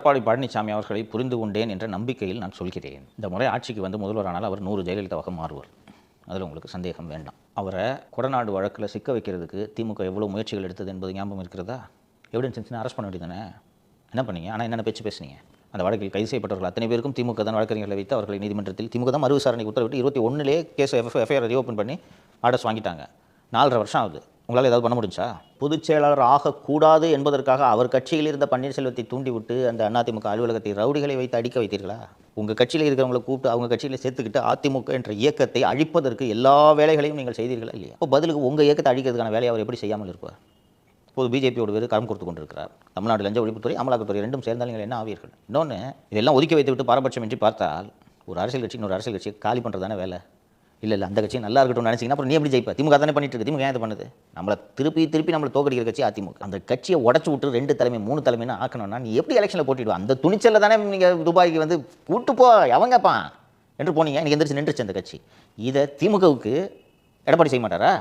எடப்பாடி பழனிசாமி அவர்களை புரிந்து கொண்டேன் என்ற நம்பிக்கையில் நான் சொல்கிறேன். இந்த முறை ஆட்சிக்கு வந்து முதல்வரானால் அவர் 100 ஜெயலலிதாவாக மாறுவார். அதில் உங்களுக்கு சந்தேகம் வேண்டாம். அவரை கொடநாடு வழக்கில் சிக்க வைக்கிறதுக்கு திமுக எவ்வளோ முயற்சிகள் எடுத்தது என்பது ஞாபகம் இருக்கிறதா? எவிடன்ஸ் இருந்துச்சுன்னா அரெஸ்ட் பண்ண வேண்டியதானே? என்ன பண்ணீங்க? ஆனால் என்னென்ன பேச்சு பேசுனீங்க? அந்த வழக்கில் கைது செய்யப்பட்டவர்கள் அத்தனை பேருக்கும் திமுக தான் வழக்கறிஞர்களை வைத்து அவர்களை நீதிமன்றத்தில் திமுக தான் மறு விசாரணைக்கு உத்தரவிட்டு 21 கேஸ் எஃப்ஐஆர் ரீஓப்பன் பண்ணி ஆர்டர்ஸ் வாங்கிட்டாங்க. 4.5 வருஷம் ஆகுது. உங்களால் ஏதாவது பண்ண முடிஞ்சா? பொதுச் செயலாளர் ஆகக்கூடாது என்பதற்காக அவர் கட்சியில் இருந்த பன்னீர்செல்வத்தை தூண்டிவிட்டு அந்த அதிமுக அலுவலகத்தை ரவுடிகளை வைத்து அடிக்க வைத்தீர்களா? உங்கள் கட்சியில் இருக்கிறவங்களை கூப்பிட்டு அவங்க கட்சியில் சேர்த்துக்கிட்டு அதிமுக என்ற இயக்கத்தை அழிப்பதற்கு எல்லா வேலைகளையும் நீங்கள் செய்தீர்களா இல்லையா? இப்போ பதிலுக்கு உங்கள் இயக்கத்தை அழிக்கிறதுக்கான வேலையை அவர் எப்படி செய்யாமல் இருப்பார்? இப்போது பிஜேபியோடு வேறு கரம் கொடுத்து கொண்டிருக்கிறார். தமிழ்நாடு லஞ்ச ஒழிப்புத்துறை, அமலாக்கத்துறை ரெண்டும் சேர்ந்தால் நீங்கள் என்ன ஆவீர்கள்? இன்னொன்று, இதெல்லாம் ஒதுக்கி வைத்து விட்டு பாரபட்சம் என்று பார்த்தால் ஒரு அரசியல் கட்சி இன்னொரு அரசியல் கட்சியை காலி பண்ணுறதானே வேலை. இல்லை அந்த கட்சி நல்லா இருக்கட்டும் நினச்சிங்கன்னா அப்புறம் நீ எப்படி ஜெயிப்பா? திமுக தானே பண்ணிட்டு இருக்கு. திமுக ஏன் இது பண்ணுது? நம்மளை திருப்பி நம்மளை தோக்கடிக்கிற கட்சி அதிமுக. அந்த கட்சியை உடச்சு விட்டு 2 தலைமை 3 தலைமைன்னு ஆக்கணும்னா நீ எப்படி எலெக்ஷனில் போட்டிடுவா? அந்த துணிச்சலில் தானே நீங்கள் துபாய்க்கு வந்து கூட்டு போ எவங்கப்பா என்று போனீங்க. எனக்கு எந்திரிச்சு நின்றுச்சு அந்த கட்சி. இதை திமுகவுக்கு எடப்பாடி செய்ய மாட்டாரா?